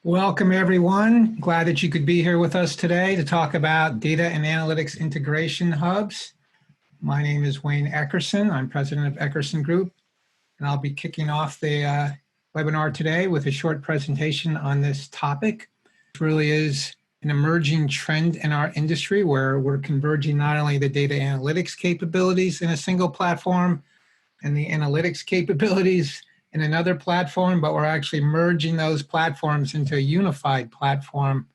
Welcome, everyone. Glad that you could be here with us today to talk about data and analytics integration hubs. My name is Wayne Eckerson. I'm president of Eckerson Group, and I'll be kicking off the webinar today with a short presentation on this topic. It really is an emerging trend in our industry where we're converging not only the data analytics capabilities in a single platform and the analytics capabilities in another platform, but we're actually merging those platforms into a unified platform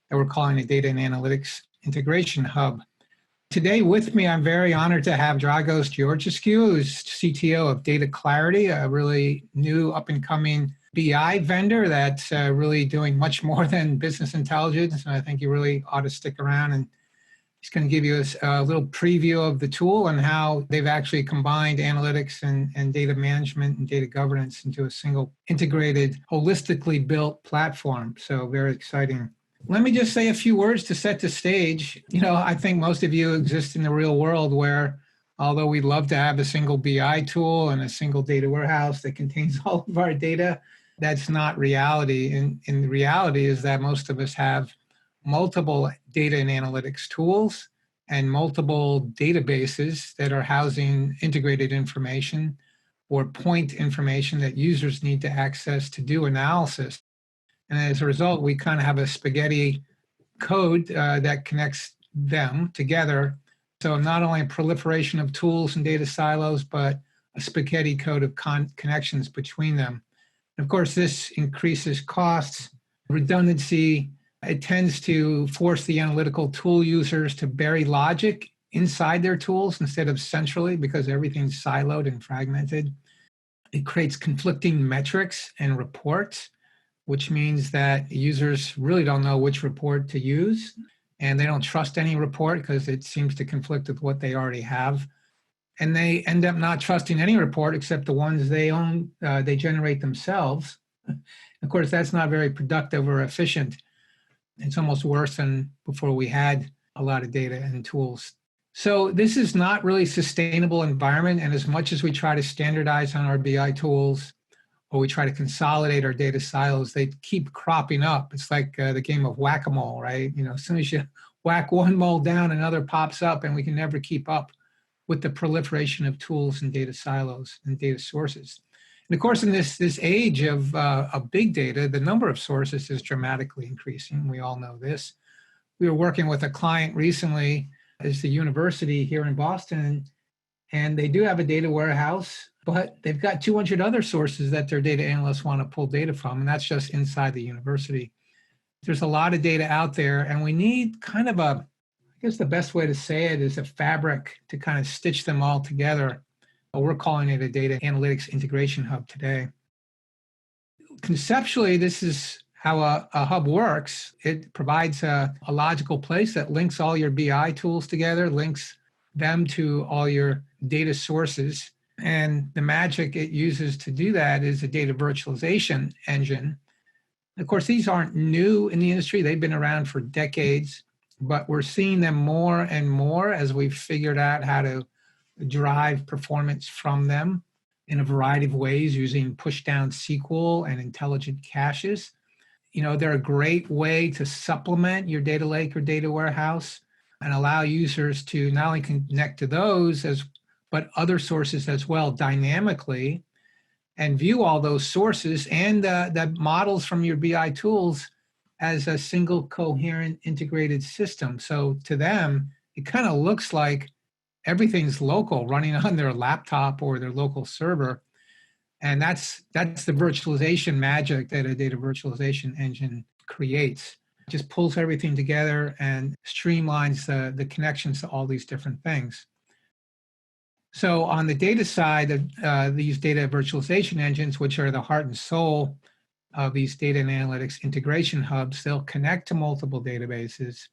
that we're calling a data and analytics integration hub. Today with me, I'm very honored to have Dragos Georgescu, who's CTO of DataClarity, a really new up-and-coming BI vendor that's really doing much more than business intelligence, and I think you really ought to stick around, and he's going to give you a little preview of the tool and how they've actually combined analytics and data management and data governance into a single integrated, holistically built platform. So very exciting. Let me just say a few words to set the stage. You know, I think most of you exist in the real world where, although we'd love to have a single BI tool and a single data warehouse that contains all of our data, that's not reality. And the reality is that most of us have multiple data and analytics tools and multiple databases that are housing integrated information or point information that users need to access to do analysis. And as a result, we kind of have a spaghetti code that connects them together. So not only a proliferation of tools and data silos, but a spaghetti code of connections between them. And of course, this increases costs, redundancy. It tends to force the analytical tool users to bury logic inside their tools instead of centrally because everything's siloed and fragmented. It creates conflicting metrics and reports, which means that users really don't know which report to use, and they don't trust any report because it seems to conflict with what they already have. And they end up not trusting any report except the ones they own, they generate themselves. Of course, that's not very productive or efficient. It's almost worse than before we had a lot of data and tools. So this is not really a sustainable environment. And as much as we try to standardize on our BI tools, or we try to consolidate our data silos, they keep cropping up. It's like the game of whack-a-mole, right? You know, as soon as you whack one mole down, another pops up, and we can never keep up with the proliferation of tools and data silos and data sources. And of course, in this age of big data, the number of sources is dramatically increasing. We all know this. We were working with a client recently, it's the university here in Boston, and they do have a data warehouse, but they've got 200 other sources that their data analysts want to pull data from, and that's just inside the university. There's a lot of data out there, and we need kind of I guess the best way to say it is a fabric to kind of stitch them all together. We're calling it a data analytics integration hub today. Conceptually, this is how a hub works. It provides a logical place that links all your BI tools together, links them to all your data sources. And the magic it uses to do that is a data virtualization engine. Of course, these aren't new in the industry. They've been around for decades, but we're seeing them more and more as we've figured out how to drive performance from them in a variety of ways using push-down SQL and intelligent caches. You know, they're a great way to supplement your data lake or data warehouse and allow users to not only connect to those, but other sources as well dynamically and view all those sources and the models from your BI tools as a single coherent integrated system. So to them, it kind of looks like everything's local, running on their laptop or their local server. And that's the virtualization magic that a data virtualization engine creates. It just pulls everything together and streamlines the connections to all these different things. So on the data side of these data virtualization engines, which are the heart and soul of these data and analytics integration hubs, they'll connect to multiple databases.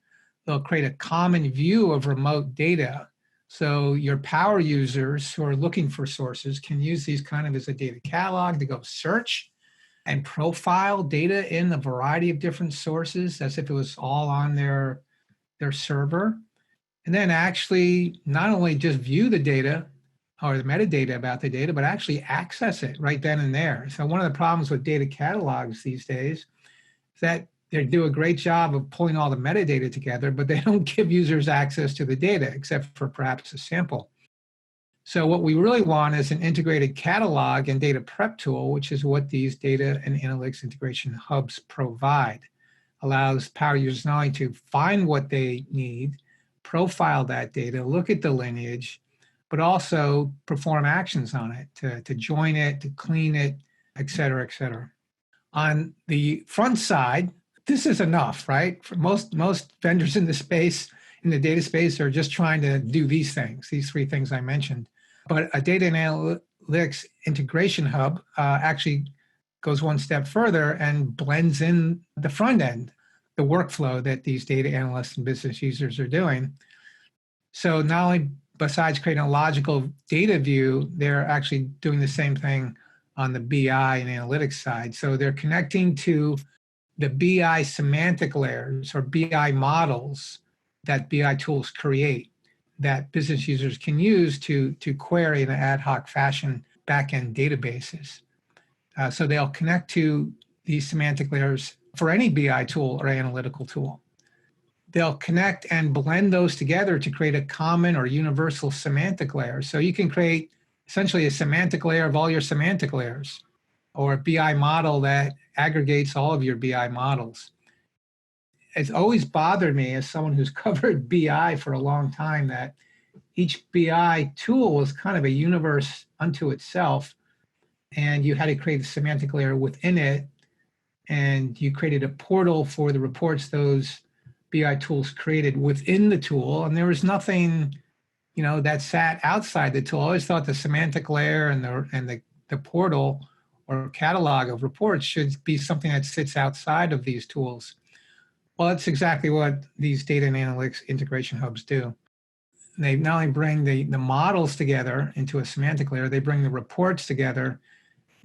They'll create a common view of remote data. So your power users who are looking for sources can use these kind of as a data catalog to go search and profile data in a variety of different sources as if it was all on their server. And then actually not only just view the data or the metadata about the data, but actually access it right then and there. So one of the problems with data catalogs these days that they do a great job of pulling all the metadata together, but they don't give users access to the data except for perhaps a sample. So what we really want is an integrated catalog and data prep tool, which is what these data and analytics integration hubs provide. Allows power users not only to find what they need, profile that data, look at the lineage, but also perform actions on it, to join it, to clean it, et cetera, et cetera. On the front side, this is enough, right? For most vendors in the space, in the data space, are just trying to do these things, these three things I mentioned. But a data and analytics integration hub actually goes one step further and blends in the front end, the workflow that these data analysts and business users are doing. So not only besides creating a logical data view, they're actually doing the same thing on the BI and analytics side. So they're connecting to the BI semantic layers or BI models that BI tools create that business users can use to query in an ad hoc fashion backend databases. So they'll connect to these semantic layers for any BI tool or analytical tool. They'll connect and blend those together to create a common or universal semantic layer. So you can create essentially a semantic layer of all your semantic layers, or a BI model that aggregates all of your BI models. It's always bothered me as someone who's covered BI for a long time that each BI tool was kind of a universe unto itself, and you had to create a semantic layer within it, and you created a portal for the reports those BI tools created within the tool, and there was nothing, that sat outside the tool. I always thought the semantic layer and the portal or catalog of reports should be something that sits outside of these tools. Well, that's exactly what these data and analytics integration hubs do. They not only bring the models together into a semantic layer, they bring the reports together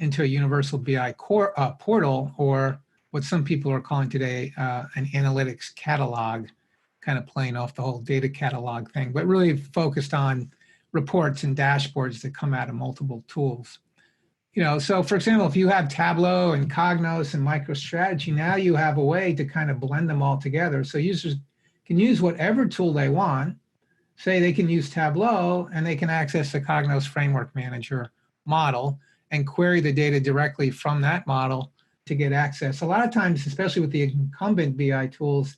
into a universal BI portal, or what some people are calling today an analytics catalog, kind of playing off the whole data catalog thing, but really focused on reports and dashboards that come out of multiple tools. So for example, if you have Tableau and Cognos and MicroStrategy, now you have a way to kind of blend them all together. So users can use whatever tool they want. Say they can use Tableau and they can access the Cognos Framework Manager model and query the data directly from that model to get access. A lot of times, especially with the incumbent BI tools,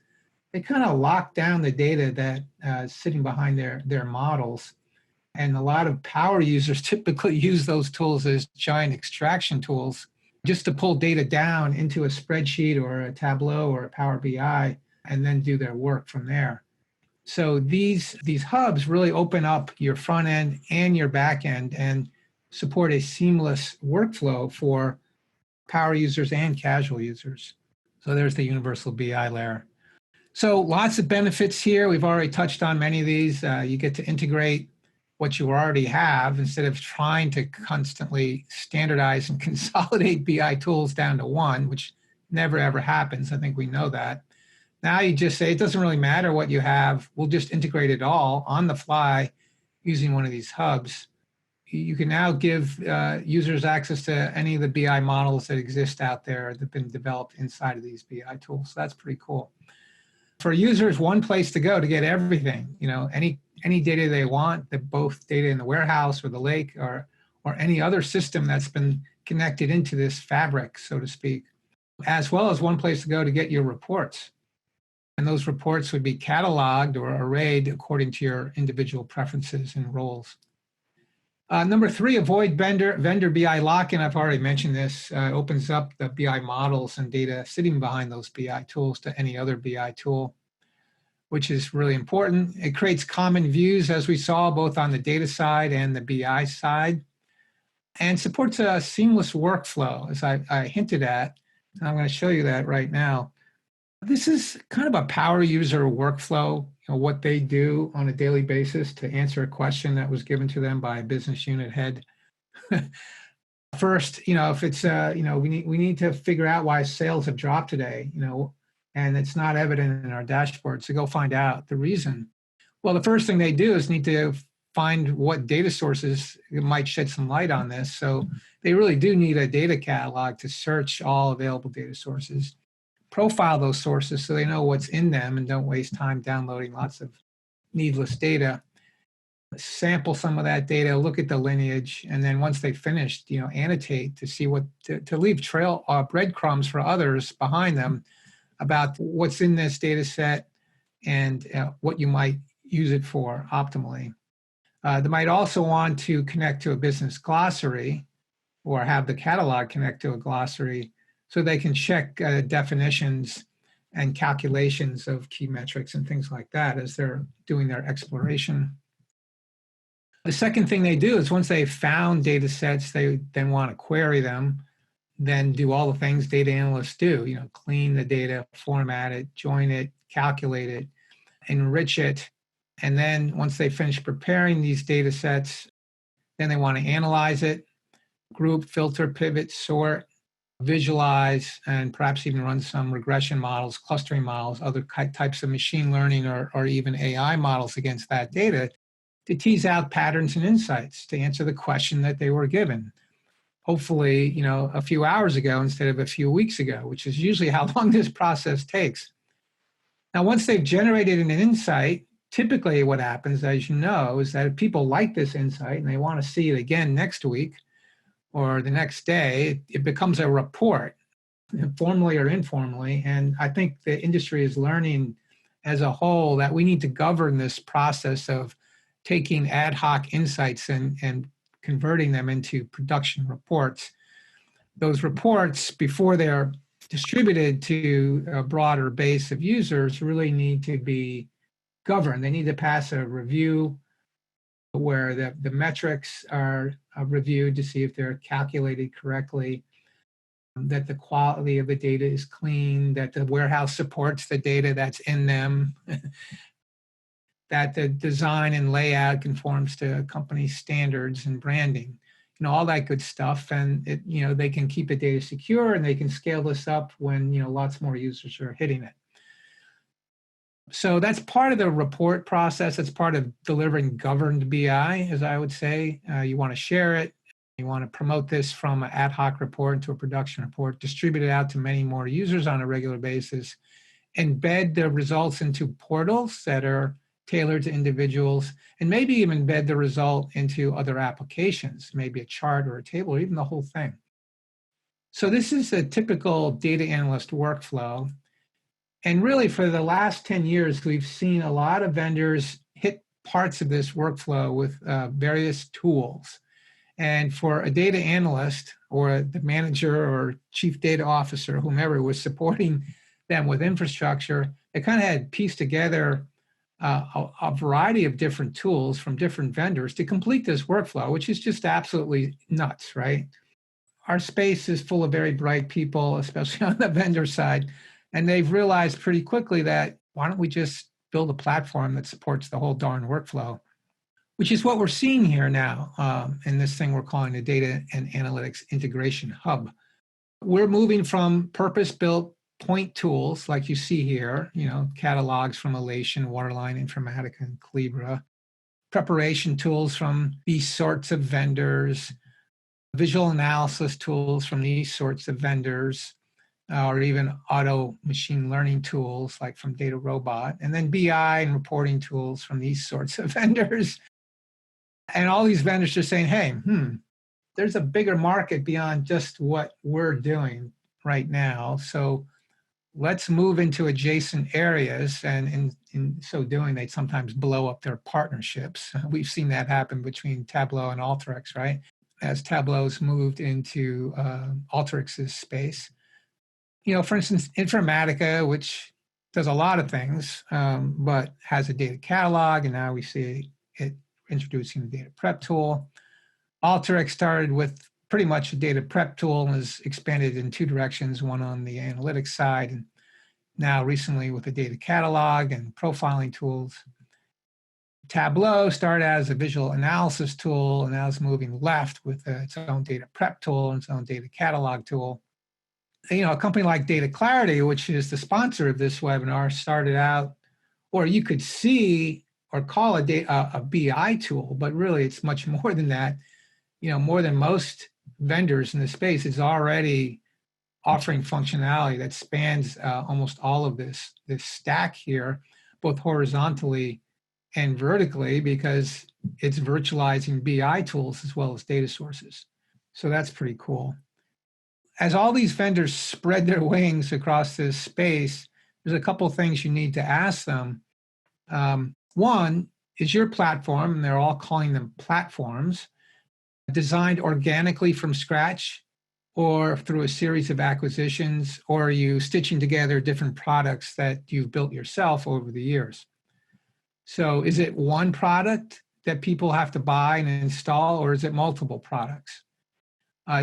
they kind of lock down the data that is sitting behind their models. And a lot of power users typically use those tools as giant extraction tools just to pull data down into a spreadsheet or a Tableau or a Power BI and then do their work from there. So these hubs really open up your front end and your back end and support a seamless workflow for power users and casual users. So there's the universal BI layer. So lots of benefits here. We've already touched on many of these. You get to integrate what you already have instead of trying to constantly standardize and consolidate BI tools down to one, which never ever happens. I think we know that. Now you just say, it doesn't really matter what you have. We'll just integrate it all on the fly using one of these hubs. You can now give users access to any of the BI models that exist out there that have been developed inside of these BI tools. So that's pretty cool. For users, one place to go to get everything, any data they want, both data in the warehouse or the lake or any other system that's been connected into this fabric, so to speak, as well as one place to go to get your reports. And those reports would be cataloged or arrayed according to your individual preferences and roles. Number 3, avoid vendor BI lock-in. I've already mentioned this. Opens up the BI models and data sitting behind those BI tools to any other BI tool, which is really important. It creates common views, as we saw, both on the data side and the BI side, and supports a seamless workflow, as I hinted at. And I'm going to show you that right now. This is kind of a power user workflow, what they do on a daily basis to answer a question that was given to them by a business unit head. First, if it's, we need to figure out why sales have dropped today, and it's not evident in our dashboard, so go find out the reason. Well, the first thing they do is need to find what data sources might shed some light on this. So they really do need a data catalog to search all available data sources. profile those sources so they know what's in them and don't waste time downloading lots of needless data. Sample some of that data, look at the lineage, and then once they've finished, annotate to see what, to leave trail breadcrumbs for others behind them about what's in this data set and what you might use it for optimally. They might also want to connect to a business glossary or have the catalog connect to a glossary so they can check definitions and calculations of key metrics and things like that as they're doing their exploration. The second thing they do is once they've found data sets, they then want to query them, then do all the things data analysts do, clean the data, format it, join it, calculate it, enrich it. And then once they finish preparing these data sets, then they want to analyze it, group, filter, pivot, sort, visualize, and perhaps even run some regression models, clustering models, other types of machine learning or even AI models against that data to tease out patterns and insights to answer the question that they were given. Hopefully, a few hours ago instead of a few weeks ago, which is usually how long this process takes. Now, once they've generated an insight, typically what happens, as you know, is that if people like this insight and they want to see it again next week or the next day, it becomes a report, formally or informally. And I think the industry is learning as a whole that we need to govern this process of taking ad hoc insights and converting them into production reports. Those reports, before they're distributed to a broader base of users, really need to be governed. They need to pass a review where the metrics are reviewed to see if they're calculated correctly, that the quality of the data is clean, that the warehouse supports the data that's in them, that the design and layout conforms to company standards and branding, all that good stuff. And they can keep the data secure and they can scale this up when lots more users are hitting it. So that's part of the report process. That's part of delivering governed BI, as I would say. You want to share it. You want to promote this from an ad hoc report into a production report, distribute it out to many more users on a regular basis, embed the results into portals that are tailored to individuals, and maybe even embed the result into other applications, maybe a chart or a table, or even the whole thing. So this is a typical data analyst workflow. And really, for the last 10 years, we've seen a lot of vendors hit parts of this workflow with various tools. And for a data analyst or the manager or chief data officer, whomever was supporting them with infrastructure, they kind of had pieced together a variety of different tools from different vendors to complete this workflow, which is just absolutely nuts, right? Our space is full of very bright people, especially on the vendor side, and they've realized pretty quickly that why don't we just build a platform that supports the whole darn workflow, which is what we're seeing here now in this thing we're calling the Data and Analytics Integration Hub. We're moving from purpose-built point tools like you see here, catalogs from Elation, Waterline, Informatica, and Calibra, preparation tools from these sorts of vendors, visual analysis tools from these sorts of vendors, or even auto machine learning tools like from Data Robot, and then BI and reporting tools from these sorts of vendors. And all these vendors are saying, hey, there's a bigger market beyond just what we're doing right now. So let's move into adjacent areas. And in so doing, they sometimes blow up their partnerships. We've seen that happen between Tableau and Alteryx, right? As Tableau's moved into Alteryx's space. For instance, Informatica, which does a lot of things, but has a data catalog, and now we see it introducing the data prep tool. Alteryx started with pretty much a data prep tool and has expanded in two directions, one on the analytics side, and now recently with the data catalog and profiling tools. Tableau started as a visual analysis tool and now is moving left with its own data prep tool and its own data catalog tool. A company like DataClarity, which is the sponsor of this webinar, started out, or you could see or call it a BI tool, but really it's much more than that. More than most vendors in the space, is already offering functionality that spans almost all of this stack here, both horizontally and vertically, because it's virtualizing BI tools as well as data sources. So that's pretty cool. As all these vendors spread their wings across this space, there's a couple of things you need to ask them. One, is your platform, and they're all calling them platforms, designed organically from scratch or through a series of acquisitions, or are you stitching together different products that you've built yourself over the years? So is it one product that people have to buy and install, or is it multiple products?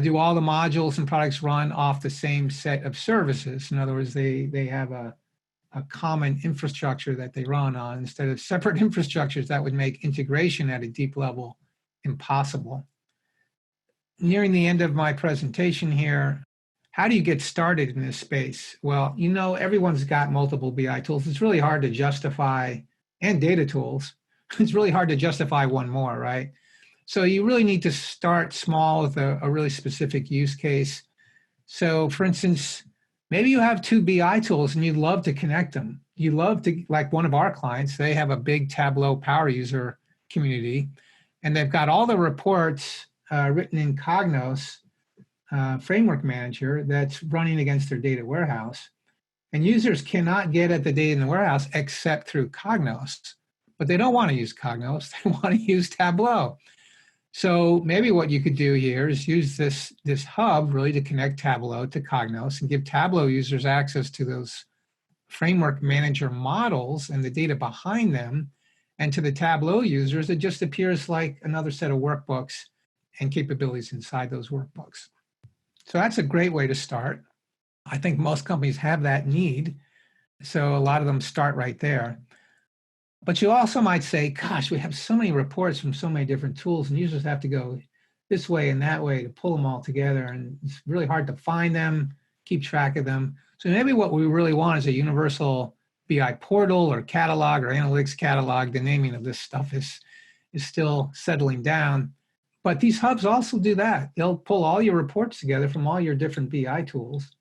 Do all the modules and products run off the same set of services? In other words, they have a common infrastructure that they run on instead of separate infrastructures that would make integration at a deep level impossible. Nearing the end of my presentation here, how do you get started in this space? Well, everyone's got multiple BI tools. It's really hard to justify, and data tools. It's really hard to justify one more, right? So you really need to start small with a really specific use case. So for instance, maybe you have 2 BI tools and you'd love to connect them. You love to, like one of our clients, they have a big Tableau power user community, and they've got all the reports written in Cognos framework manager that's running against their data warehouse. And users cannot get at the data in the warehouse except through Cognos. But they don't want to use Cognos, they want to use Tableau. So maybe what you could do here is use this hub really to connect Tableau to Cognos and give Tableau users access to those framework manager models and the data behind them. And to the Tableau users, it just appears like another set of workbooks and capabilities inside those workbooks. So that's a great way to start. I think most companies have that need. So a lot of them start right there. But you also might say, gosh, we have so many reports from so many different tools, and users have to go this way and that way to pull them all together. And it's really hard to find them, keep track of them. So maybe what we really want is a universal BI portal or catalog or analytics catalog. The naming of this stuff is still settling down. But these hubs also do that. They'll pull all your reports together from all your different BI tools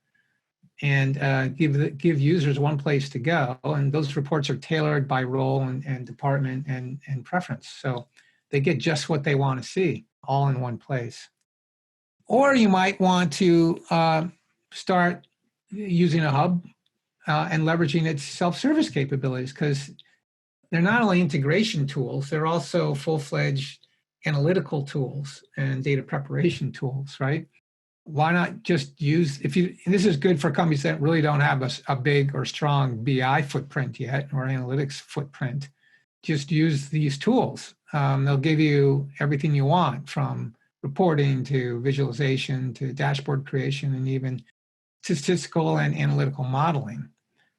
and give users one place to go. And those reports are tailored by role and department and preference. So they get just what they want to see all in one place. Or you might want to start using a hub and leveraging its self-service capabilities, because they're not only integration tools, they're also full-fledged analytical tools and data preparation tools, right? Why not just use, and this is good for companies that really don't have a big or strong BI footprint yet or analytics footprint, just use these tools. They'll give you everything you want, from reporting to visualization to dashboard creation and even statistical and analytical modeling.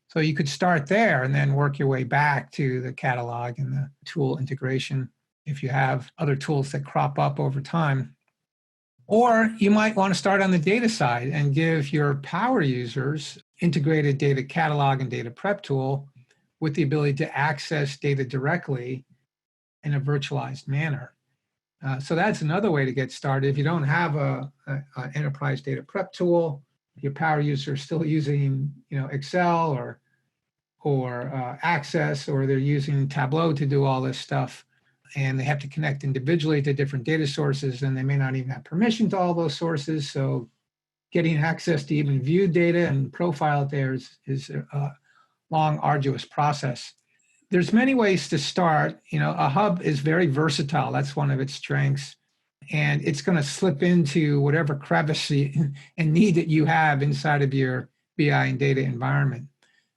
So you could start there and then work your way back to the catalog and the tool integration if you have other tools that crop up over time. Or you might want to start on the data side and give your power users integrated data catalog and data prep tool with the ability to access data directly in a virtualized manner. So that's another way to get started. If you don't have a enterprise data prep tool, your power user is still using Excel or Access, or they're using Tableau to do all this stuff, and they have to connect individually to different data sources, and they may not even have permission to all those sources. So getting access to even view data and profile there is a long, arduous process. There's many ways to start. A hub is very versatile. That's one of its strengths. And it's going to slip into whatever crevice and need that you have inside of your BI and data environment.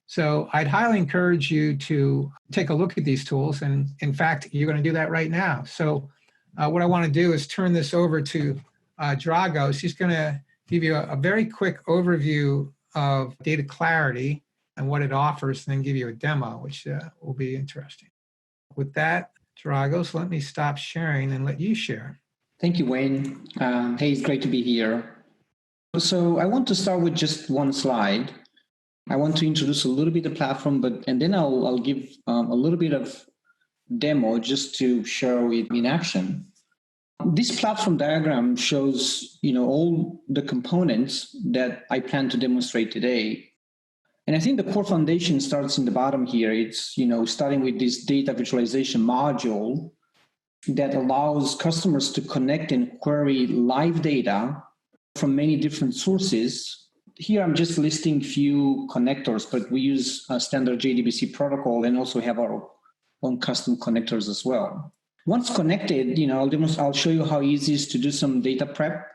So I'd highly encourage you to take a look at these tools. And in fact, you're going to do that right now. So what I want to do is turn this over to Dragos. He's going to give you a very quick overview of DataClarity and what it offers, and then give you a demo, which will be interesting. With that, Dragos, let me stop sharing and let you share. Thank you, Wayne. Hey, it's great to be here. So I want to start with just one slide. I want to introduce a little bit of the platform, and then I'll give a little bit of demo just to show it in action. This platform diagram shows, all the components that I plan to demonstrate today. And I think the core foundation starts in the bottom here. It's, starting with this data virtualization module that allows customers to connect and query live data from many different sources. Here I'm just listing few connectors, but we use a standard JDBC protocol and also have our own custom connectors as well. Once connected, I'll show you how easy it is to do some data prep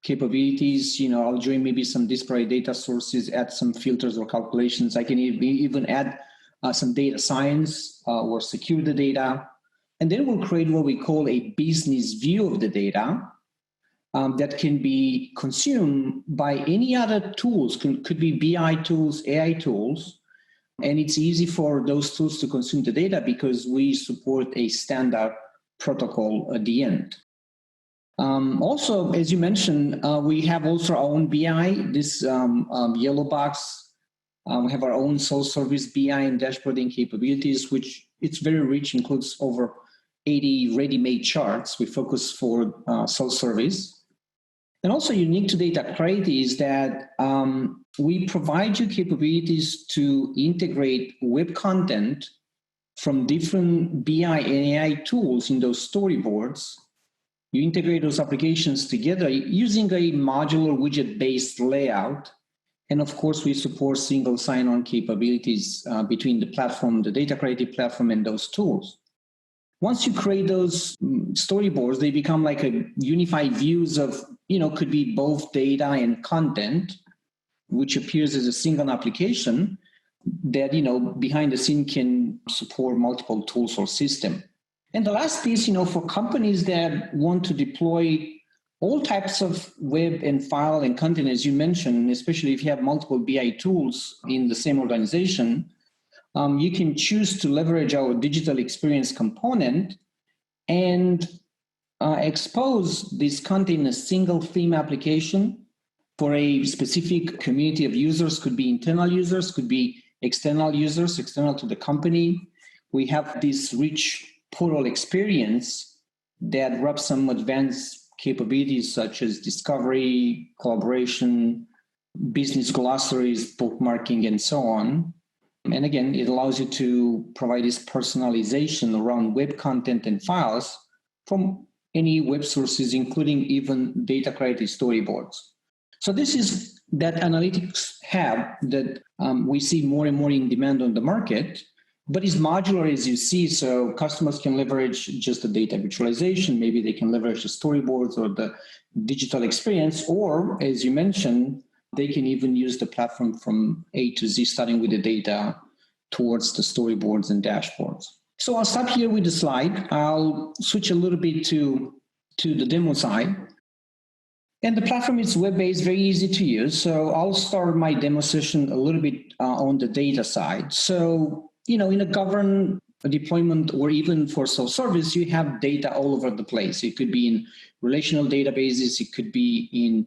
capabilities. I'll join maybe some disparate data sources, add some filters or calculations. I can even add some data science or secure the data. And then we'll create what we call a business view of the data that can be consumed by any other tools, could be BI tools, AI tools. And it's easy for those tools to consume the data because we support a standard protocol at the end. Also, as you mentioned, we have also our own BI, this yellow box. We have our own self-service BI and dashboarding capabilities, which it's very rich, includes over 80 ready-made charts. We focus for self-service. And also unique to DataClarity is that we provide you capabilities to integrate web content from different BI and AI tools in those storyboards. You integrate those applications together using a modular widget-based layout. And of course, we support single sign-on capabilities between the platform, the DataClarity platform, and those tools. Once you create those storyboards, they become like a unified views of, could be both data and content, which appears as a single application that, behind the scene can support multiple tools or system. And the last piece, for companies that want to deploy all types of web and file and content, as you mentioned, especially if you have multiple BI tools in the same organization, you can choose to leverage our digital experience component and expose this content in a single theme application for a specific community of users. Could be internal users, could be external users, external to the company. We have this rich portal experience that wraps some advanced capabilities such as discovery, collaboration, business glossaries, bookmarking, and so on. And again, it allows you to provide this personalization around web content and files from any web sources, including even DataClarity storyboards. So this is that analytics hub that we see more and more in demand on the market, but it's modular, as you see, so customers can leverage just the data virtualization. Maybe they can leverage the storyboards or the digital experience, or as you mentioned, they can even use the platform from A to Z, starting with the data towards the storyboards and dashboards. So I'll stop here with the slide. I'll switch a little bit to the demo side. And the platform is web-based, very easy to use. So I'll start my demo session a little bit on the data side. So, in a governed deployment or even for self-service, you have data all over the place. It could be in relational databases, it could be in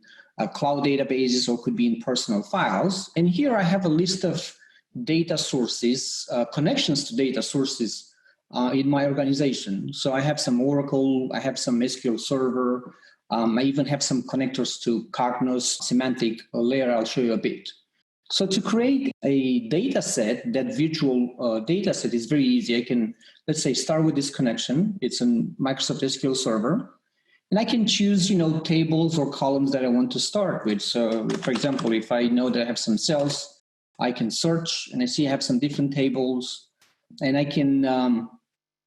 cloud databases, or could be in personal files. And here I have a list of data sources, connections to data sources in my organization. So I have some Oracle, I have some SQL Server, I even have some connectors to Cognos, semantic layer. I'll show you a bit. So to create a data set, that virtual data set is very easy. I can, let's say, start with this connection. It's a Microsoft SQL Server. And I can choose, tables or columns that I want to start with. So, for example, if I know that I have some cells, I can search, and I see I have some different tables. And I can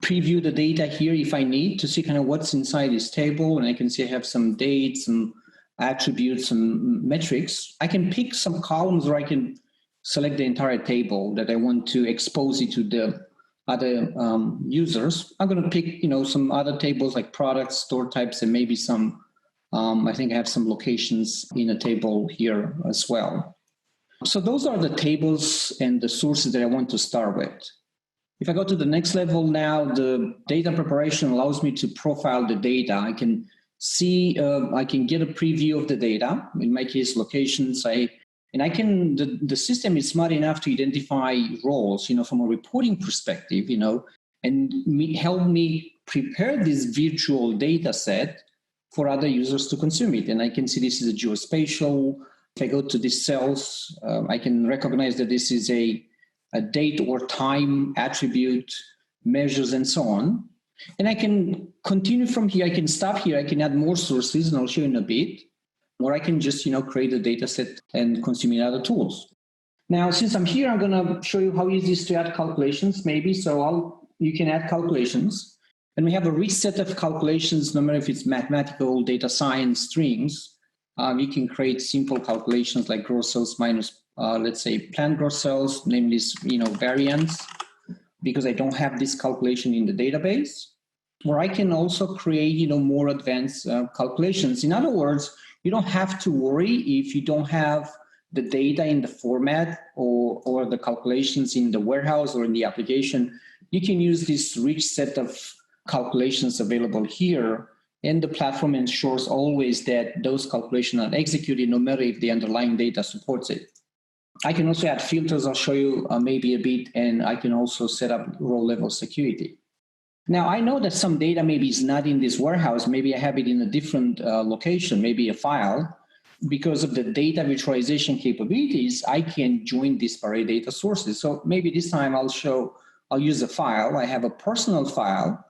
preview the data here if I need to see kind of what's inside this table. And I can see I have some dates, some attributes, some metrics. I can pick some columns, or I can select the entire table that I want to expose it to the other users. I'm going to pick, some other tables like products, store types, and maybe some, I think I have some locations in a table here as well. So those are the tables and the sources that I want to start with. If I go to the next level now, the data preparation allows me to profile the data. I can see, I can get a preview of the data, in my case, locations. The system is smart enough to identify roles, from a reporting perspective, and help me prepare this virtual data set for other users to consume it. And I can see this is a geospatial. If I go to these cells, I can recognize that this is a date or time attribute, measures, and so on. And I can continue from here. I can stop here. I can add more sources, and I'll show you in a bit. Or I can just, create a data set and consume in other tools. Now, since I'm here, I'm going to show you how easy it is to add calculations, maybe. So you can add calculations. And we have a rich set of calculations, no matter if it's mathematical, data science, strings. You can create simple calculations like gross sales minus, let's say, planned gross sales, name this, variance, because I don't have this calculation in the database. Or I can also create, more advanced calculations. In other words, you don't have to worry if you don't have the data in the format or the calculations in the warehouse or in the application. You can use this rich set of calculations available here, and the platform ensures always that those calculations are executed no matter if the underlying data supports it. I can also add filters. I'll show you maybe a bit, and I can also set up row-level security. Now, I know that some data maybe is not in this warehouse. Maybe I have it in a different location, maybe a file. Because of the data virtualization capabilities, I can join disparate data sources. So maybe this time I'll use a file. I have a personal file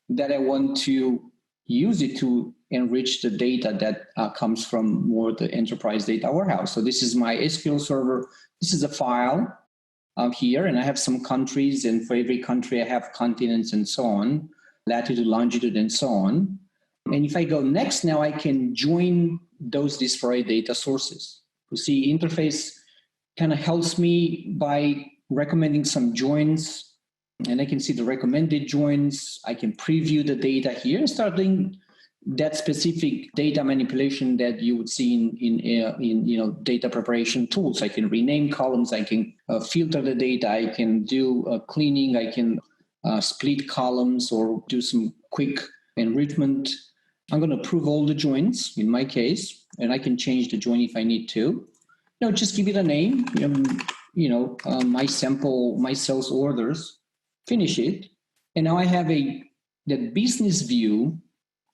that I want to use it to enrich the data that comes from more the enterprise data warehouse. So this is my SQL server. This is a file here, and I have some countries, and for every country I have continents and so on, latitude, longitude, and so on. And if I go next, now I can join those disparate data sources. You see, interface kind of helps me by recommending some joins, and I can see the recommended joins. I can preview the data here and start doing that specific data manipulation that you would see in data preparation tools. I can rename columns. I can filter the data. I can do cleaning. I can split columns or do some quick enrichment. I'm going to approve all the joins in my case, and I can change the join if I need to. Just give it a name. My sample, my sales orders. Finish it, and now I have the business view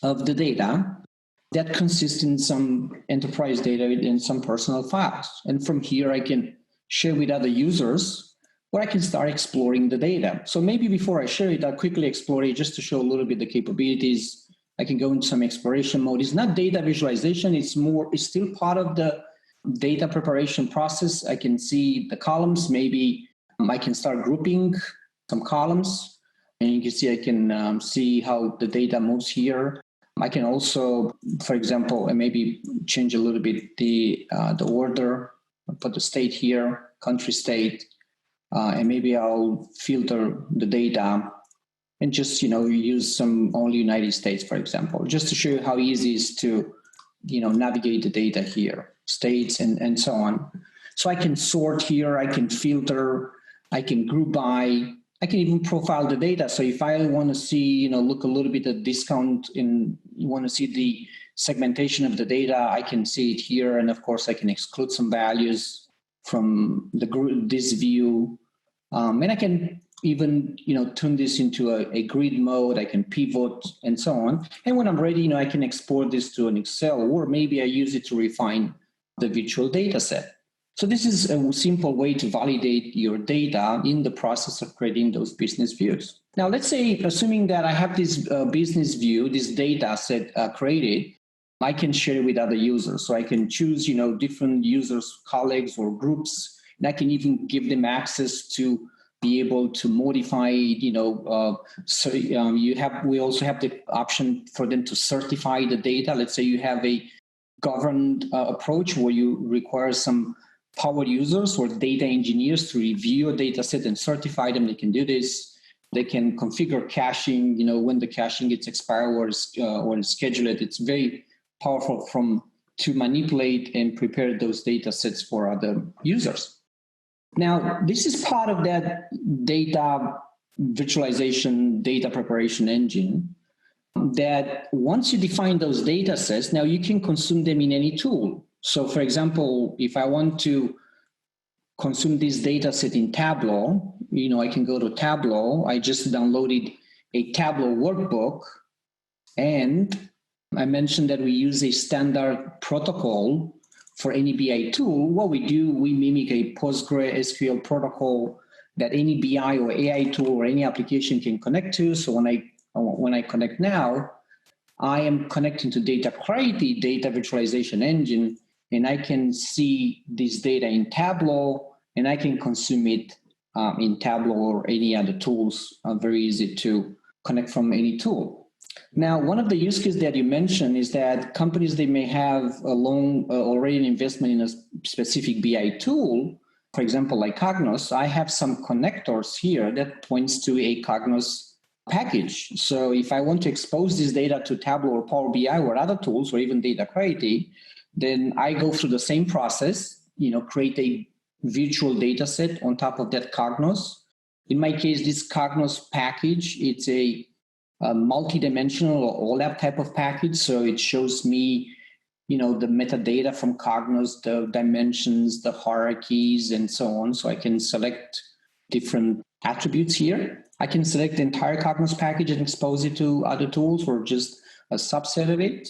of the data that consists in some enterprise data and some personal files. And from here, I can share with other users, or I can start exploring the data. So maybe before I share it, I'll quickly explore it just to show a little bit the capabilities. I can go into some exploration mode. It's not data visualization. It's still part of the data preparation process. I can see the columns. Maybe I can start grouping some columns. And you can see I can see how the data moves here. I can also, for example, maybe change a little bit the order. I'll put the state here, country state, and maybe I'll filter the data and just use some only United States, for example, just to show you how easy it is to navigate the data here, states and so on. So I can sort here, I can filter, I can group by. I can even profile the data. So if I want to see, look a little bit at discount and you want to see the segmentation of the data, I can see it here. And of course, I can exclude some values from this view. And I can even, turn this into a grid mode. I can pivot and so on. And when I'm ready, I can export this to an Excel, or maybe I use it to refine the virtual data set. So this is a simple way to validate your data in the process of creating those business views. Now, let's say, assuming that I have this business view, this data set created, I can share it with other users. So I can choose, different users, colleagues, or groups, and I can even give them access to be able to modify, we also have the option for them to certify the data. Let's say you have a governed approach where you require some power users or data engineers to review a data set and certify them. They can do this. They can configure caching, when the caching gets expired or schedule it. It's very powerful to manipulate and prepare those data sets for other users. Now, this is part of that data virtualization, data preparation engine, that once you define those data sets, now you can consume them in any tool. So for example, if I want to consume this data set in Tableau, I can go to Tableau. I just downloaded a Tableau workbook. And I mentioned that we use a standard protocol for any BI tool. What we do, we mimic a PostgreSQL protocol that any BI or AI tool or any application can connect to. So when I connect now, I am connecting to DataClarity, data virtualization engine, and I can see this data in Tableau, and I can consume it in Tableau or any other tools. Very easy to connect from any tool. Now, one of the use cases that you mentioned is that companies, they may have a long already an investment in a specific BI tool. For example, like Cognos, I have some connectors here that points to a Cognos package. So if I want to expose this data to Tableau or Power BI or other tools or even DataClarity, then I go through the same process, create a virtual data set on top of that Cognos. In my case, this Cognos package, it's a multi-dimensional or OLAP type of package. So it shows me, the metadata from Cognos, the dimensions, the hierarchies, and so on. So I can select different attributes here. I can select the entire Cognos package and expose it to other tools or just a subset of it.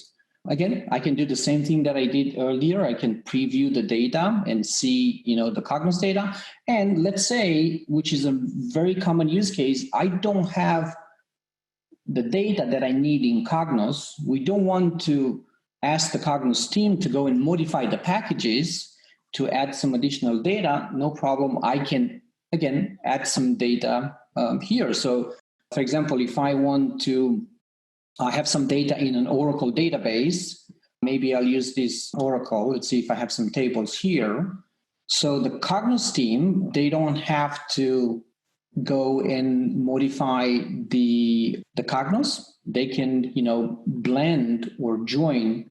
Again, I can do the same thing that I did earlier. I can preview the data and see, the Cognos data. And let's say, which is a very common use case, I don't have the data that I need in Cognos. We don't want to ask the Cognos team to go and modify the packages to add some additional data. No problem. I can, again, add some data here. So, for example, if I want to have some data in an Oracle database, maybe I'll use this Oracle. Let's see if I have some tables here. So the Cognos team, they don't have to go and modify the Cognos. They can, blend or join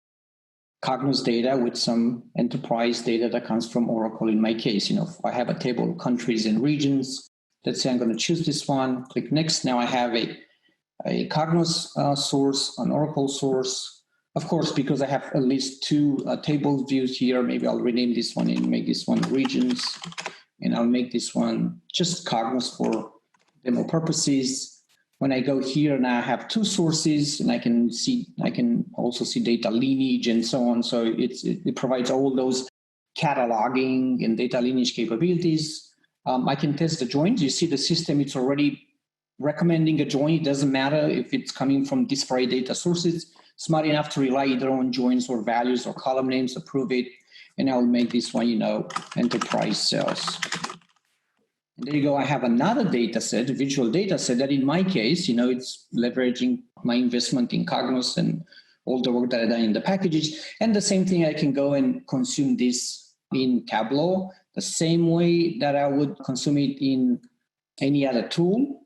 Cognos data with some enterprise data that comes from Oracle. In my case, if I have a table of countries and regions, let's say I'm going to choose this one, click next. Now I have a Cognos source, an Oracle source. Of course, because I have at least two table views here, maybe I'll rename this one and make this one regions. And I'll make this one just Cognos for demo purposes. When I go here, now I have two sources, and I can also see data lineage and so on. So it provides all those cataloging and data lineage capabilities. I can test the joins. You see the system, it's already recommending a join. It doesn't matter if it's coming from disparate data sources. Smart enough to rely either on joins or values or column names, approve it. And I'll make this one, enterprise sales. And there you go. I have another data set, a visual data set that in my case, it's leveraging my investment in Cognos and all the work that I've done in the packages. And the same thing, I can go and consume this in Tableau, the same way that I would consume it in any other tool.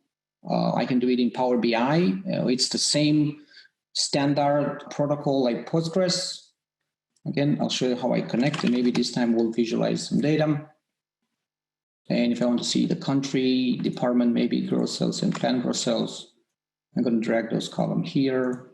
I can do it in Power BI. It's the same standard protocol like Postgres. Again, I'll show you how I connect, and maybe this time we'll visualize some data. And if I want to see the country, department, maybe gross sales and planned gross sales, I'm going to drag those columns here.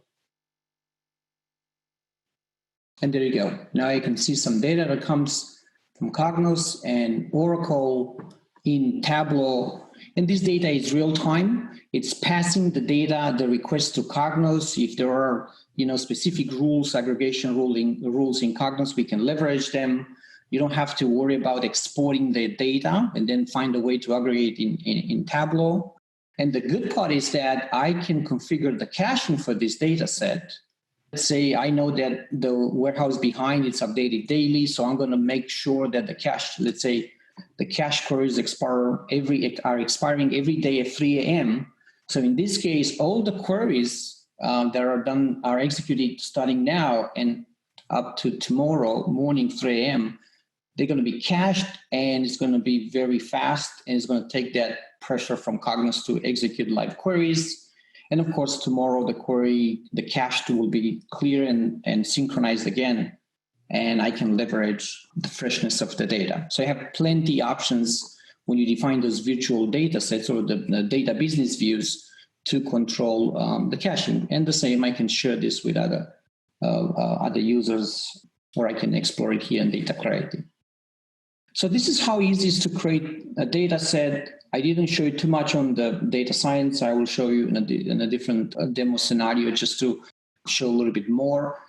And there you go. Now you can see some data that comes from Cognos and Oracle in Tableau. And this data is real time. It's passing the data, the request to Cognos. If there are, specific rules, aggregation rules in Cognos, we can leverage them. You don't have to worry about exporting the data and then find a way to aggregate in Tableau. And the good part is that I can configure the caching for this data set. Let's say I know that the warehouse behind it's updated daily, so I'm going to make sure that the cache, let's say the cache queries are expiring every day at 3 a.m. So in this case, all the queries that are executed starting now and up to tomorrow morning 3 a.m. They're going to be cached, and it's going to be very fast, and it's going to take that pressure from Cognos to execute live queries. And of course, tomorrow the cached will be clear and synchronized again, and I can leverage the freshness of the data. So I have plenty options when you define those virtual data sets or the data business views to control the caching. And the same, I can share this with other users, or I can explore it here in DataClarity. So this is how easy it is to create a data set I didn't show you too much on the data science. I will show you in a different demo scenario just to show a little bit more.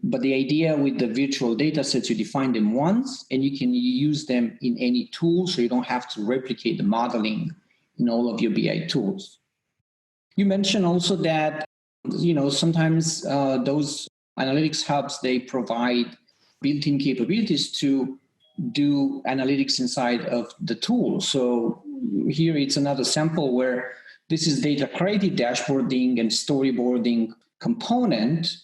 But the idea with the virtual data sets, you define them once and you can use them in any tool, so you don't have to replicate the modeling in all of your BI tools. You mentioned also that, sometimes those analytics hubs, they provide built-in capabilities to do analytics inside of the tool. So here it's another sample where this is data clarity dashboarding and storyboarding component.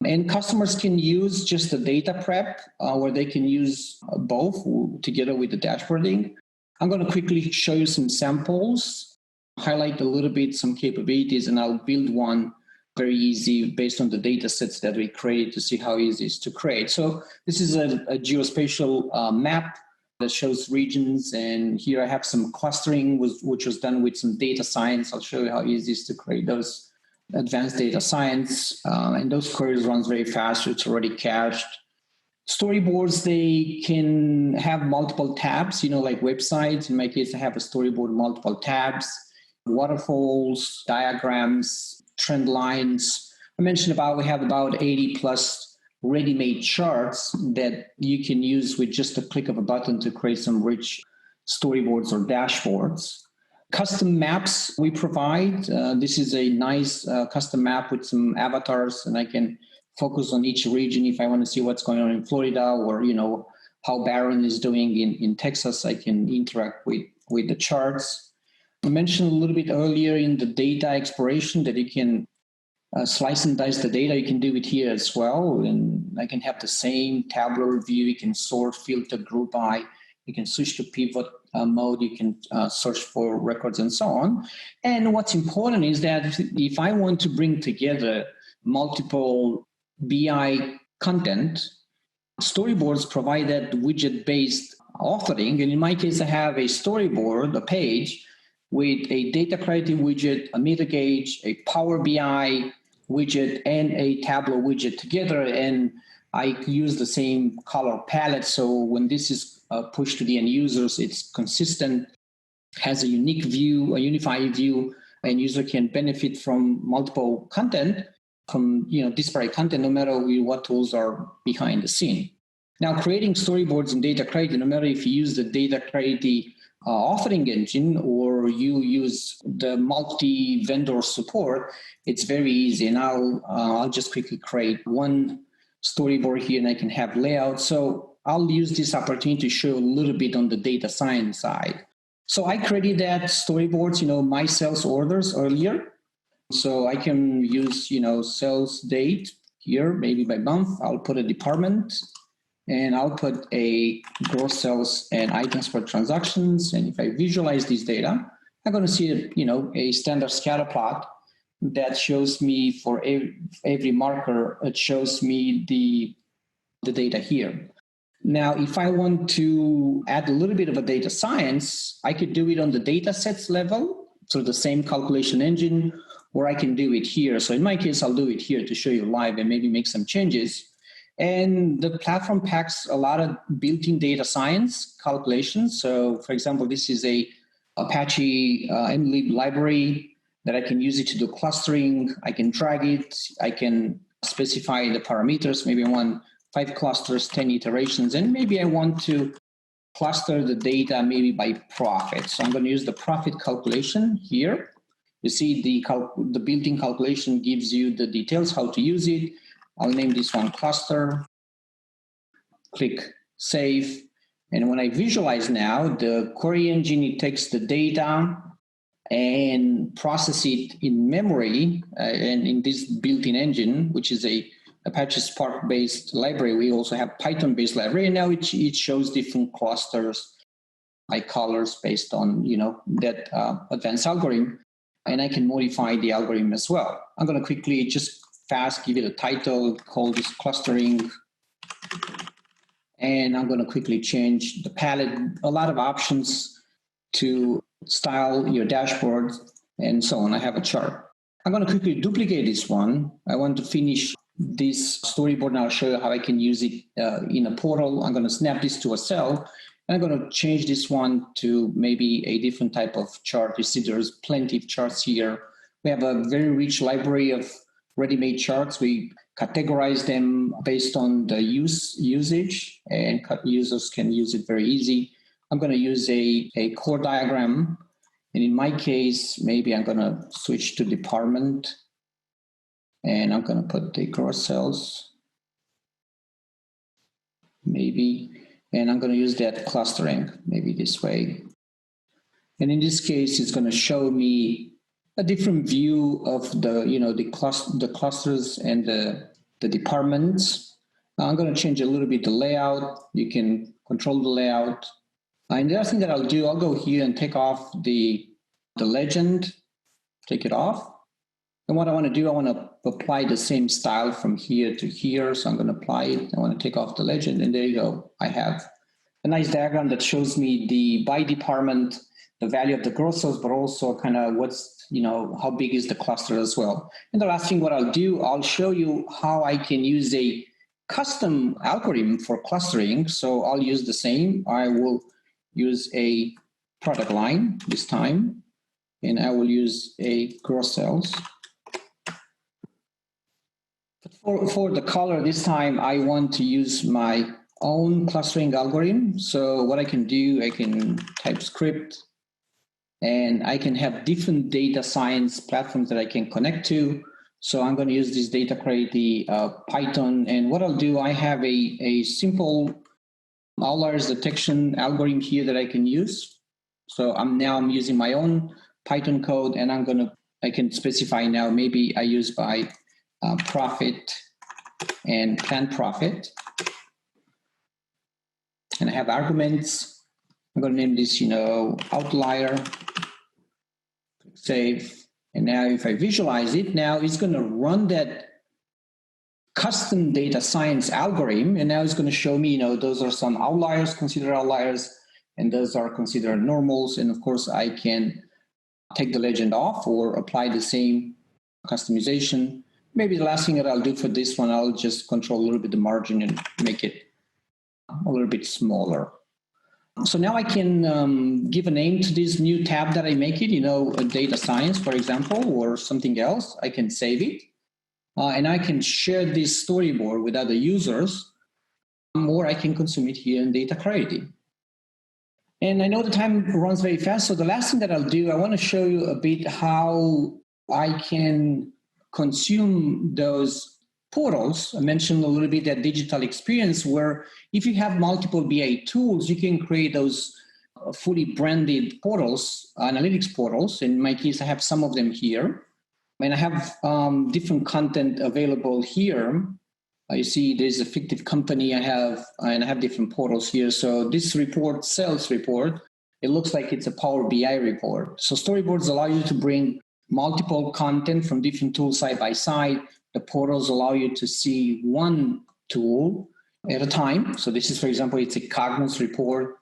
And customers can use just the data prep where they can use both together with the dashboarding. I'm going to quickly show you some samples, highlight a little bit some capabilities, and I'll build one very easy based on the data sets that we created to see how easy it is to create. So this is a geospatial map that shows regions. And here I have some clustering, which was done with some data science. I'll show you how easy it is to create those advanced data science, and those queries runs very fast. It's already cached. Storyboards, they can have multiple tabs, like websites. In my case, I have a storyboard, multiple tabs, waterfalls, diagrams, trend lines. I mentioned we have about 80 plus ready-made charts that you can use with just a click of a button to create some rich storyboards or dashboards. Custom maps we provide. This is a nice custom map with some avatars, and I can focus on each region. If I want to see what's going on in Florida, or how Barron is doing in Texas, I can interact with the charts. I mentioned a little bit earlier in the data exploration that you can slice and dice the data. You can do it here as well, and I can have the same tabular view. You can sort, filter, group by. You can switch to pivot mode. You can search for records and so on. And what's important is that if I want to bring together multiple BI content, storyboards provide that widget-based authoring. And in my case, I have a storyboard, a page, with a data clarity widget, a meter gauge, a Power BI widget, and a Tableau widget together. And I use the same color palette. So when this is pushed to the end users, it's consistent, has a unique view, a unified view, and user can benefit from multiple content, from disparate content, no matter what tools are behind the scene. Now, creating storyboards in data clarity, no matter if you use the data clarity authoring engine or you use the multi-vendor support, it's very easy. And I'll just quickly create one storyboard here, and I can have layout. So I'll use this opportunity to show a little bit on the data science side. So I created that storyboards, my sales orders earlier. So I can use, sales date here, maybe by month. I'll put a department, and I'll put a gross sales and items per transactions. And if I visualize this data, I'm going to see a standard scatter plot that shows me for every marker, it shows me the data here. Now, if I want to add a little bit of a data science, I could do it on the data sets level, so the same calculation engine, or I can do it here. So in my case, I'll do it here to show you live and maybe make some changes. And the platform packs a lot of built-in data science calculations. So for example, this is a Apache mlib library that I can use it to do clustering. I can drag it. I can specify the parameters. Maybe I want 5 clusters, 10 iterations, and maybe I want to cluster the data maybe by profit. So I'm going to use the profit calculation here. You see the built-in calculation gives you the details, how to use it. I'll name this one cluster, click save. And when I visualize now, the query engine, it takes the data and process it in memory and in this built-in engine, which is a Apache Spark-based library. We also have Python-based library, and now it shows different clusters by colors based on that advanced algorithm, and I can modify the algorithm as well. I'm going to quickly just fast give it a title, call this clustering, and I'm going to quickly change the palette. A lot of options to style your dashboard and so on. I have a chart. I'm going to quickly duplicate this one. I want to finish this storyboard, and I'll show you how I can use it in a portal. I'm going to snap this to a cell, And I'm going to change this one to maybe a different type of chart. You see there's plenty of charts here. We have a very rich library of ready-made charts. We categorize them based on the usage, and users can use it very easy. I'm going to use a core diagram. And in my case, maybe I'm going to switch to department. And I'm going to put the gross sales. Maybe. And I'm going to use that clustering, maybe this way. And in this case, it's going to show me a different view of the, the clusters and the departments. I'm going to change a little bit the layout. You can control the layout. And the other thing that I'll do, I'll go here and take off the legend, take it off. And what I want to do, I want to apply the same style from here to here. So I'm going to apply it. I want to take off the legend, and there you go. I have a nice diagram that shows me the by department, the value of the gross sales, but also kind of what's, how big is the cluster as well. And the last thing what I'll do, I'll show you how I can use a custom algorithm for clustering. So I'll use the same. I will use a product line this time, and I will use a gross sales. For the color this time, I want to use my own clustering algorithm. So what I can do, I can type script, and I can have different data science platforms that I can connect to. So I'm going to use this DataClarity Python. And what I'll do, I have a simple outliers detection algorithm here that I can use. So I'm using my own Python code, and I can specify now, maybe I use by profit and planned profit. And I have arguments. I'm going to name this, outlier. Click save. And now if I visualize it, now it's going to run that custom data science algorithm. And now it's going to show me, those are some outliers, considered outliers, and those are considered normals. And of course, I can take the legend off or apply the same customization. Maybe the last thing that I'll do for this one, I'll just control a little bit the margin and make it a little bit smaller. So now I can give a name to this new tab that I make it, a data science, for example, or something else. I can save it. And I can share this storyboard with other users, or I can consume it here in DataClarity. And I know the time runs very fast, so the last thing that I'll do, I want to show you a bit how I can consume those portals. I mentioned a little bit that digital experience, where if you have multiple BI tools, you can create those fully branded portals, analytics portals. In my case, I have some of them here. And I have different content available here. You see there's a fictive company I have, and I have different portals here. So this report, sales report, it looks like it's a Power BI report. So storyboards allow you to bring multiple content from different tools side by side. The portals allow you to see one tool at a time. So this is, for example, it's a Cognos report.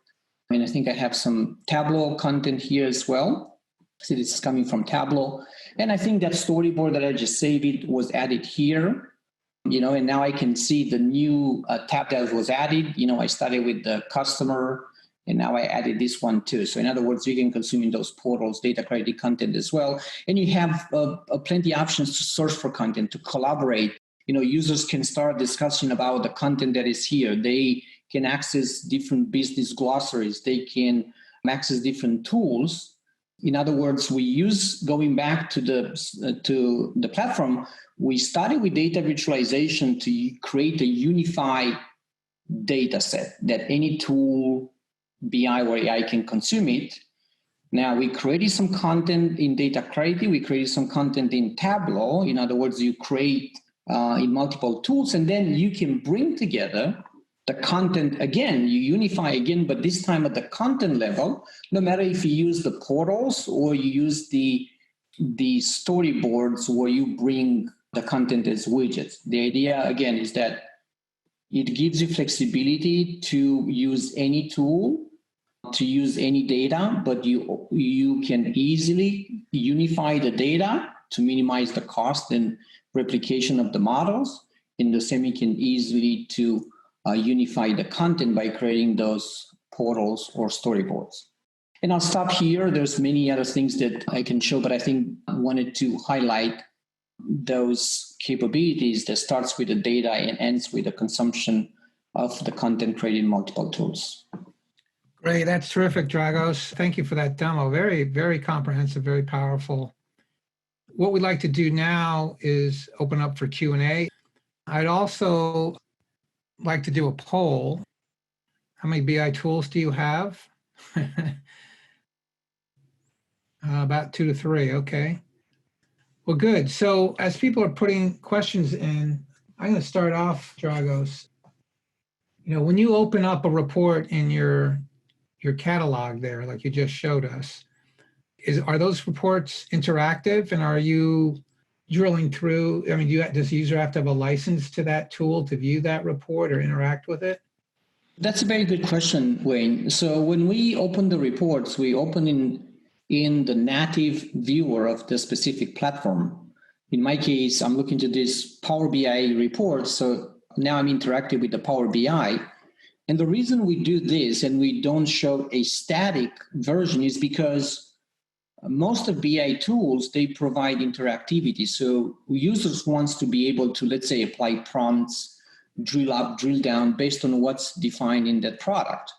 And I think I have some Tableau content here as well. See, this is coming from Tableau. And I think that storyboard that I just saved it was added here, and now I can see the new tab that was added. I started with the customer, and now I added this one too. So in other words, you can consume in those portals DataClarity content as well. And you have plenty of options to search for content, to collaborate. Users can start discussion about the content that is here. They can access different business glossaries. They can access different tools. In other words, we use, going back to the platform, we started with data virtualization to create a unified data set that any tool, BI or AI, can consume it. Now, we created some content in DataClarity. We created some content in Tableau. In other words, you create in multiple tools, and then you can bring together the content again. You unify again, but this time at the content level, no matter if you use the portals or you use the storyboards where you bring the content as widgets. The idea, again, is that it gives you flexibility to use any tool, to use any data, but you can easily unify the data to minimize the cost and replication of the models. In the same, you can easily to unify the content by creating those portals or storyboards. And I'll stop here. There's many other things that I can show, but I think I wanted to highlight those capabilities that starts with the data and ends with the consumption of the content created in multiple tools. Great. That's terrific, Dragos. Thank you for that demo. Very, very comprehensive, very powerful. What we'd like to do now is open up for Q&A. I'd also like to do a poll. How many BI tools do you have? About 2 to 3. Okay. Well, good. So as people are putting questions in, I'm going to start off, Dragos. You know, when you open up a report in your catalog there, like you just showed us, are those reports interactive, and are you drilling through? I mean, does the user have to have a license to that tool to view that report or interact with it? That's a very good question, Wayne. So when we open the reports, we open in the native viewer of the specific platform. In my case, I'm looking to this Power BI report, so now I'm interacting with the Power BI. And the reason we do this and we don't show a static version is because most of BI tools, they provide interactivity. So users wants to be able to, let's say, apply prompts, drill up, drill down based on what's defined in that product.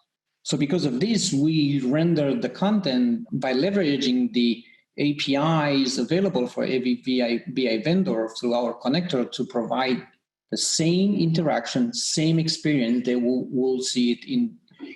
So because of this, we render the content by leveraging the APIs available for every BI vendor through our connector to provide the same interaction, same experience. They will see it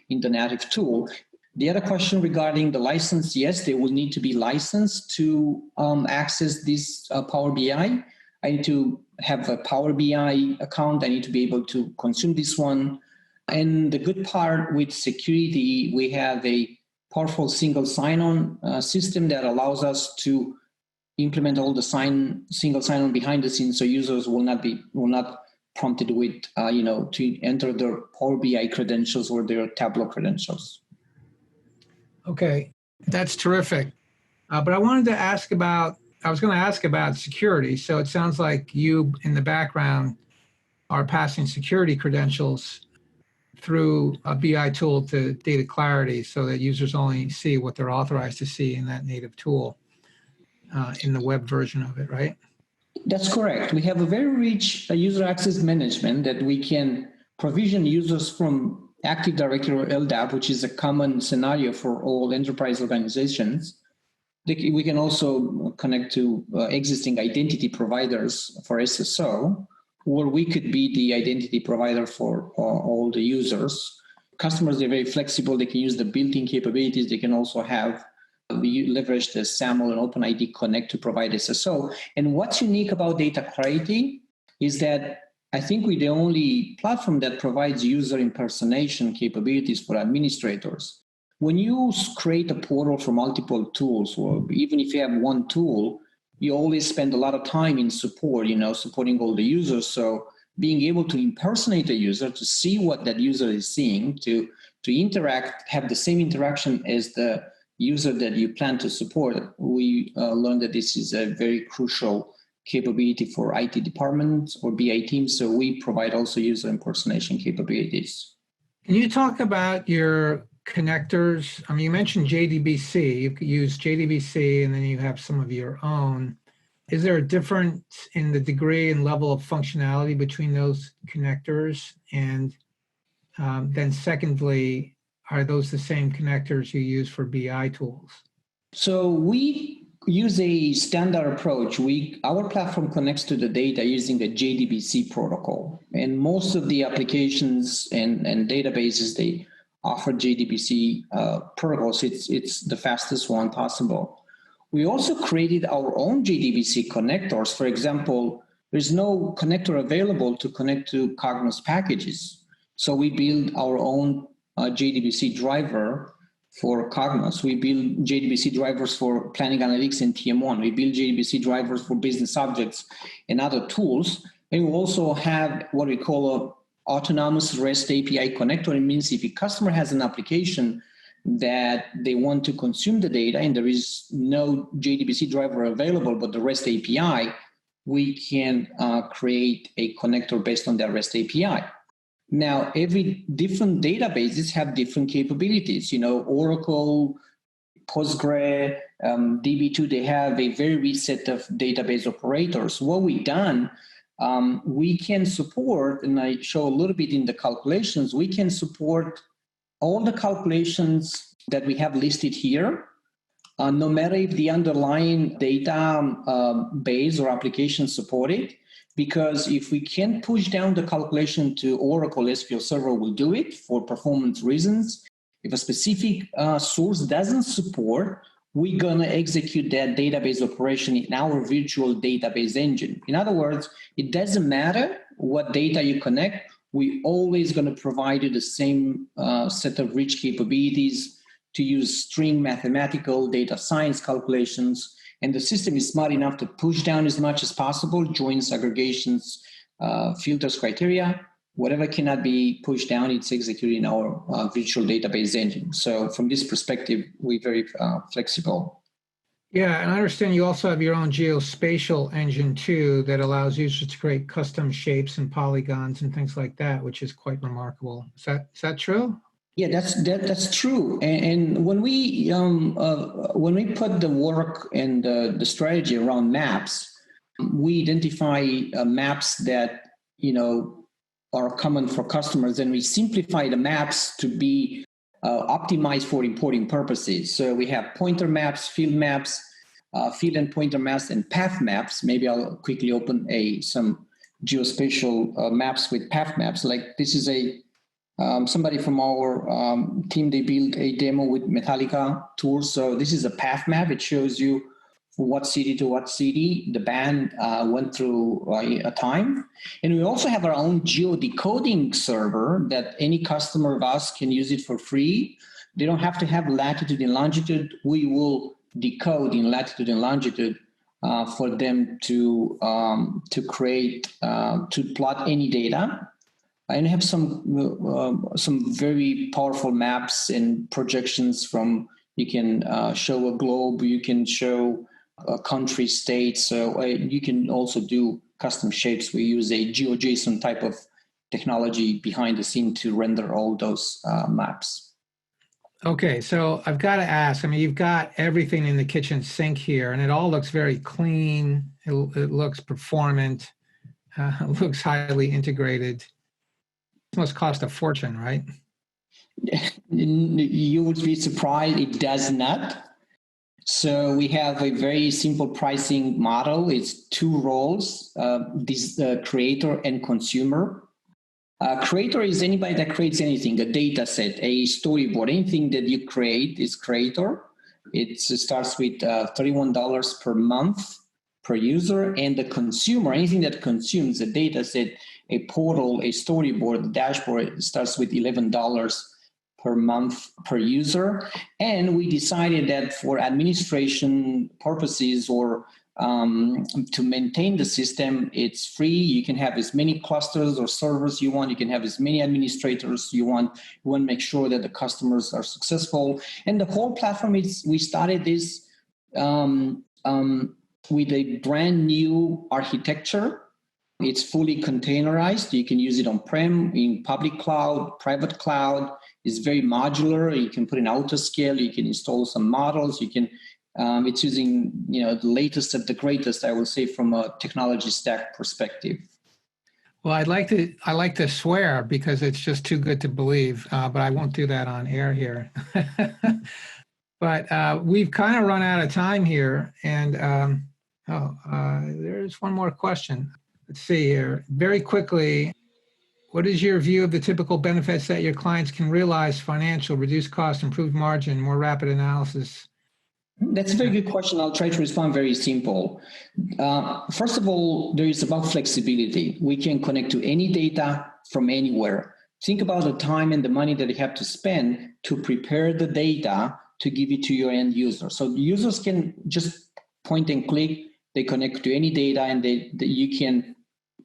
in the native tool. The other question regarding the license, yes, they will need to be licensed to access this Power BI. I need to have a Power BI account. I need to be able to consume this one. And the good part with security, we have a powerful single sign-on system that allows us to implement all the single sign-on behind the scenes, so users will not prompted with to enter their Power BI credentials or their Tableau credentials. Okay, that's terrific. But I wanted to ask about, I was going to ask about security. So it sounds like you in the background are passing security credentials through a BI tool to DataClarity so that users only see what they're authorized to see in that native tool in the web version of it, right? That's correct. We have a very rich user access management that we can provision users from Active Directory or LDAP, which is a common scenario for all enterprise organizations. We can also connect to existing identity providers for SSO, or we could be the identity provider for all the users. Customers, they're very flexible. They can use the built-in capabilities. They can also have leverage the SAML and OpenID Connect to provide SSO. And what's unique about DataClarity is that I think we're the only platform that provides user impersonation capabilities for administrators. When you create a portal for multiple tools, or even if you have one tool, you always spend a lot of time in support, supporting all the users. So being able to impersonate a user, to see what that user is seeing, to interact, have the same interaction as the user that you plan to support, we learned that this is a very crucial capability for IT departments or BI teams. So we provide also user impersonation capabilities. Can you talk about your connectors? I mean, you mentioned JDBC. You could use JDBC and then you have some of your own. Is there a difference in the degree and level of functionality between those connectors? And then secondly, are those the same connectors you use for BI tools? So we use a standard approach. Our platform connects to the data using a JDBC protocol. And most of the applications and databases, they offer JDBC protocols. It's the fastest one possible. We also created our own JDBC connectors. For example, there's no connector available to connect to Cognos packages. So we build our own JDBC driver for Cognos. We build JDBC drivers for planning analytics and TM1. We build JDBC drivers for business objects and other tools. And we also have what we call a autonomous REST API connector. It means if a customer has an application that they want to consume the data and there is no JDBC driver available, but the REST API, we can create a connector based on that REST API. Now, every different databases have different capabilities. Oracle, Postgre, DB2, they have a very rich set of database operators. What we've done, we can support, and I show a little bit in the calculations, we can support all the calculations that we have listed here, no matter if the underlying data base or application support it, because if we can push down the calculation to Oracle SQL Server, will do it for performance reasons. If a specific source doesn't support, we're going to execute that database operation in our virtual database engine. In other words, it doesn't matter what data you connect, we're always going to provide you the same set of rich capabilities to use string mathematical data science calculations. And the system is smart enough to push down as much as possible, joins, aggregations, filters, criteria. Whatever cannot be pushed down, it's executed in our virtual database engine. So from this perspective, we're very flexible. Yeah, and I understand you also have your own geospatial engine too that allows users to create custom shapes and polygons and things like that, which is quite remarkable. Is that true? Yeah, that's true. And when we put the work and the strategy around maps, we identify maps that are common for customers, and we simplify the maps to be optimized for reporting purposes. So we have pointer maps, field and pointer maps, and path maps. Maybe I'll quickly open some geospatial maps with path maps. Like this is somebody from our team, they built a demo with Metallica tools. So this is a path map. It shows you from what city to what city the band went through a time. And we also have our own geodecoding server that any customer of ours can use it for free. They don't have to have latitude and longitude. We will decode in latitude and longitude for them to create, to plot any data. And have some very powerful maps and projections from, you can show a globe, you can show a country, state. So you can also do custom shapes. We use a GeoJSON type of technology behind the scene to render all those maps. Okay, so I've got to ask, you've got everything in the kitchen sink here, and it all looks very clean. It looks performant. It looks highly integrated. It must cost a fortune, right? You would be surprised. It does not. So we have a very simple pricing model. It's two roles, this creator and consumer. Creator is anybody that creates anything, a data set, a storyboard, anything that you create is creator. It starts with $31 per month per user, and the consumer, anything that consumes a data set, a portal, a storyboard, a dashboard, starts with $11 per month per user. And we decided that for administration purposes or to maintain the system, it's free. You can have as many clusters or servers you want. You can have as many administrators you want. You want to make sure that the customers are successful. And the whole platform is, we started this with a brand new architecture. It's fully containerized. You can use it on-prem, in public cloud, private cloud. It's very modular. You can put in autoscale. You can install some models. You can. It's using the latest of the greatest, I will say, from a technology stack perspective. Well, I like to swear because it's just too good to believe, but I won't do that on air here. But we've kind of run out of time here, and there's one more question. Let's see here. Very quickly, what is your view of the typical benefits that your clients can realize: financial, reduced cost, improved margin, more rapid analysis? That's a very good question. I'll try to respond very simple. First of all, there is about flexibility. We can connect to any data from anywhere. Think about the time and the money that you have to spend to prepare the data to give it to your end user. So users can just point and click. They connect to any data, and you can,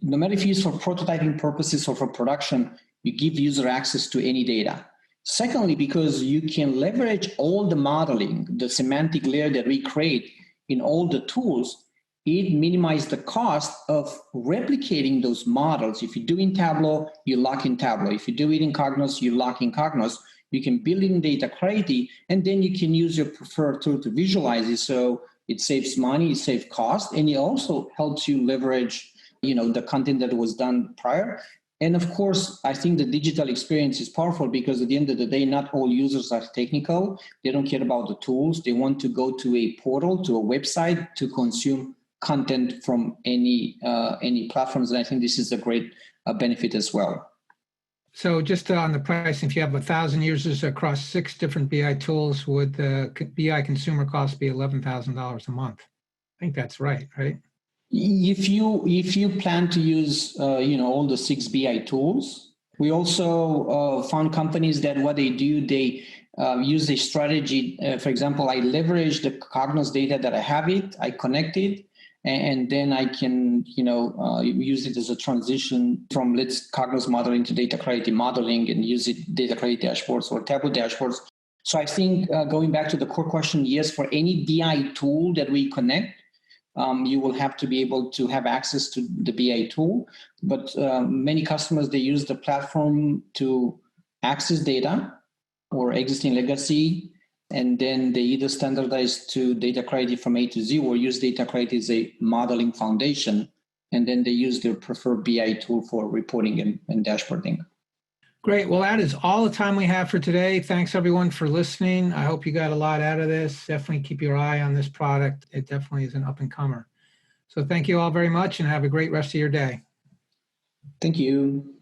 no matter if you use for prototyping purposes or for production, you give user access to any data. Secondly, because you can leverage all the modeling, the semantic layer that we create in all the tools, it minimized the cost of replicating those models. If you do in Tableau, you lock in Tableau. If you do it in Cognos, you lock in Cognos. You can build in DataClarity, and then you can use your preferred tool to visualize it. So it saves money, it saves cost, and it also helps you leverage, the content that was done prior. And of course, I think the digital experience is powerful because at the end of the day, not all users are technical. They don't care about the tools. They want to go to a portal, to a website to consume content from any platforms. And I think this is a great benefit as well. So just on the pricing, if you have 1,000 users across 6 different BI tools, would the BI consumer cost be $11,000 a month? I think that's right? If you plan to use all the 6 BI tools, we also found companies that what they do, they use a strategy. For example, I leverage the Cognos data that I have I connect it, and then I can use it as a transition from Cognos modeling to DataClarity modeling and use it DataClarity dashboards or Tableau dashboards. So I think going back to the core question, yes, for any BI tool that we connect, you will have to be able to have access to the BI tool. But many customers, they use the platform to access data or existing legacy, and then they either standardize to DataClarity from A to Z or use DataClarity as a modeling foundation, and then they use their preferred BI tool for reporting and dashboarding. Great. Well, that is all the time we have for today. Thanks, everyone, for listening. I hope you got a lot out of this. Definitely keep your eye on this product. It definitely is an up-and-comer. So thank you all very much, and have a great rest of your day. Thank you.